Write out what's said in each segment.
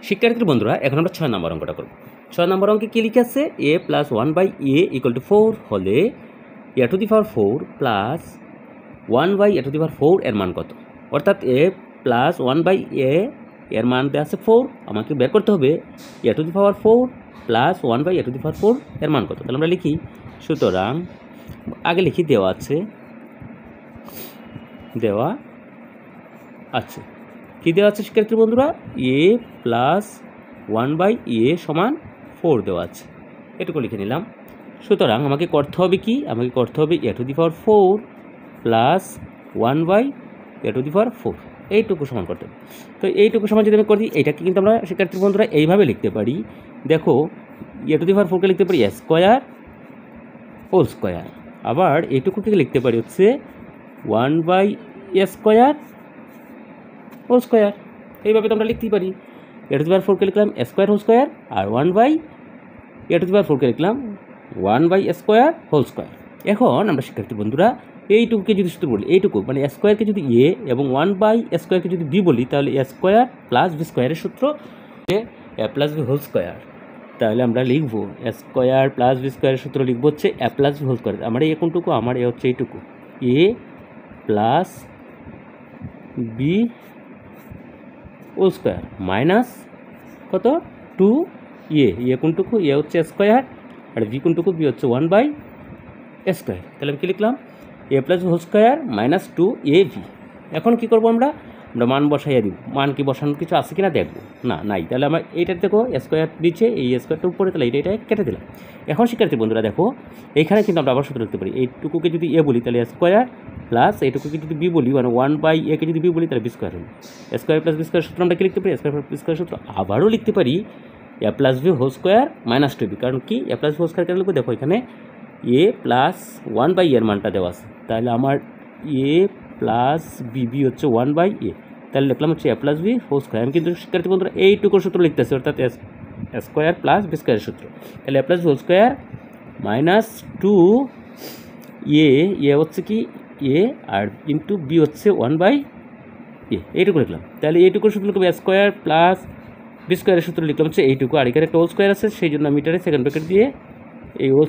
শিক্ষার্থী বন্ধুরা এখন আমরা 6 নম্বর অঙ্কটা করব। 6 নম্বর অঙ্কে কি লিখে আছে, a + 1/a = 4 হলে a⁴ প্লাস 1/a⁴ এর মান কত? অর্থাৎ a + 1/a এর মান দেওয়া আছে 4, আমাকে বের করতে হবে a⁴ প্লাস 1/a⁴ এর মান কত। তাহলে আমরা লিখি, সুতরাং আগে লিখি দেওয়া আছে কি দেওয়া আছে শিক্ষার্থী বন্ধুরা, a + 1/a = 4 দেওয়া আছে, এটুকু লিখে নিলাম। সুতরাং আমাকে করতে হবে কি, আমাকে করতে হবে a⁴ প্লাস 1/a⁴, এইটুকু সমান করতে হবে। তো এইটুকু সমান যদি আমি করি, এইটাকে কিন্তু আমরা শিক্ষার্থী বন্ধুরা এইভাবে লিখতে পারি। দেখো, a⁴কে লিখতে পারি a²² আবার এইটুকুকে লিখতে পারি হচ্ছে 1/a²²। এইভাবে তো আমরা লিখতেই পারি। a⁴কে লিখলাম a² আর 1/a⁴কে লিখলাম 1/a²। এখন আমরা শিক্ষার্থী বন্ধুরা এইটুকুকে যদি সূত্র বলি, এইটুকু মানে a² যদি a এবং 1/a² যদি b বলি, তাহলে a² + b² এর সূত্র a + b²। তাহলে আমরা লিখব a² + b² এর সূত্র লিখব হচ্ছে a + b²। আমার এই কোনটুকু, আমার এ হচ্ছে এইটুকু, a + b² মাইনাস কত 2a, কোনটুকু এ হচ্ছে a² আর b কোনটুকু, b হচ্ছে 1/a²। তাহলে আমি কী লিখলাম, a + b² মাইনাস 2ab। এখন কী করবো, আমরা মান বসাইয়া দিব। মান কি বসানোর কিছু আছে কিনা দেখবো, নাই। তাহলে আমার এইটার দেখো a² নিচে, এই a²টা উপরে, তাহলে এটা কেটে দিলাম। এখন শিক্ষার্থী বন্ধুরা দেখো, এইখানে কিন্তু আমরা আবার সূত্র লিখতে পারি। এইটুকুকে যদি a বলি তাহলে a² প্লাস এইটুকুকে যদি b বলি, মানে 1/a কে যদি b বলি তাহলে b² হল। a² + b² সূত্র আমরা কি লিখতে পারি, a² + b² সূত্র আবারও লিখতে পারি a + b² মাইনাস 2b। কারণ কি a + b² কেন লিখবো, দেখো এখানে a + 1/a এর মানটা দেওয়া আছে, তাহলে আমার a + bb হচ্ছে 1/a, তাহলে লিখলাম হচ্ছে a + b²। আমি কিন্তু শিক্ষার্থী বন্ধুরা এইটুকুর সূত্র লিখতেছি, অর্থাৎ a² + b² সূত্র। তাহলে a + b² মাইনাস 2a হচ্ছে কি a আর ইন্টু b হচ্ছে 1/a, এইটুকু লিখলাম। তাহলে এইটুকুর সূত্র লিখবো a² + b² এর সূত্র লিখলাম হচ্ছে এইটুকু, আর এখানে একটা হোল² আছে, সেই জন্য আমি এটারে সেকেন্ড ব্র্যাকেট দিয়ে এই হোল²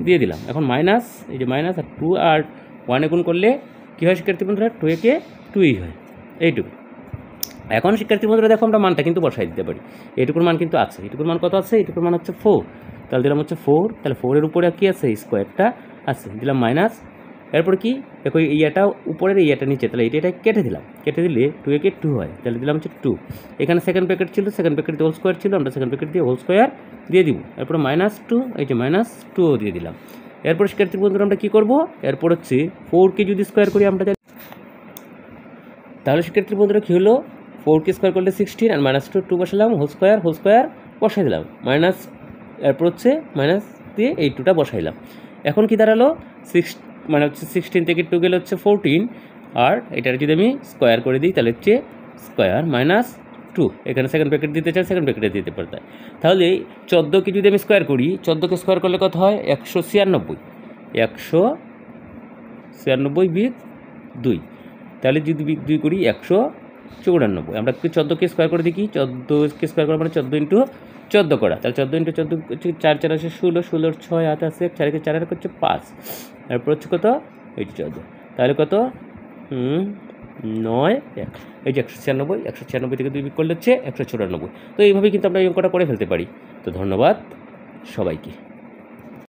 দিয়ে দিলাম। এখন মাইনাস, এই যে মাইনাস, আর 2 আর 1 গুণ করলে কী হয় শিক্ষার্থী বন্ধুরা, 2 × 2 হয়, এইটুকু। এখন শিক্ষার্থী বন্ধুরা দেখো, আমরা মানটা কিন্তু বসাই দিতে পারি। এইটুকুর মান কিন্তু আছে, এইটুকুর মান কত আছে, এইটুকুর মান হচ্ছে 4, তাহলে দিলাম হচ্ছে 4। তাহলে 4-এর উপরে কী আছে, স্কোয়ারটা আছে, দিলাম মাইনাস। এরপর কি দেখো, এইটা উপরের এইটা নিচে, তাহলে এটা কেটে দিলাম। কেটে দিলে 2 × 2 হয়, তাহলে দিলাম হচ্ছে 2। এখানে সেকেন্ড ব্র্যাকেট ছিল, সেকেন্ড ব্র্যাকেট দিয়ে হোল² ছিল, আমরা সেকেন্ড ব্র্যাকেট দিয়ে হোল² দিয়ে দিব। এরপর -2, এই যে -2ও দিয়ে দিলাম। এরপর শিক্ষার্থী বন্ধুরা আমরা কী করবো, এরপর হচ্ছে 4কে যদি স্কোয়ার করি আমরা, তাহলে শিক্ষার্থী বন্ধুরা কী হলো, 4কে স্কোয়ার করলে 16 আর -2 বসালাম, হোল² বসাই দিলাম, মাইনাস, এরপর হচ্ছে মাইনাস দিয়ে এই 2টা বসাইলাম। এখন কি দাঁড়ালো, 16 থেকে 2 গেলে হচ্ছে 14, আর এটার যদি আমি স্কোয়ার করে দিই তাহলে হচ্ছে স্কোয়ার -2। এখানে সেকেন্ড ব্র্যাকেট দিতে চাই, সেকেন্ড ব্র্যাকেটে দিতে পারতাম। তাহলে 14কে যদি আমি স্কোয়ার করি, 14কে স্কোয়ার করলে কত হয়, 196, 196 - 2, তাহলে যদি 2 করি 194। আমরা 14কে স্কোয়ার করে দেখি, 14কে স্কোয়ার করা মানে 14 × 14 করা, তাহলে 14 × 14 হচ্ছে 4 × 4 = 16, 16 × 6 হাতে আছে 4 × 4 হচ্ছে 5, তারপর হচ্ছে কত, এই 14, তাহলে কত 9, 1, এই যে 196 থেকে 2 বিয়োগ করলে হচ্ছে 194। তো এইভাবে কিন্তু আমরা এই অঙ্কটা করে ফেলতে পারি। তো ধন্যবাদ সবাইকে।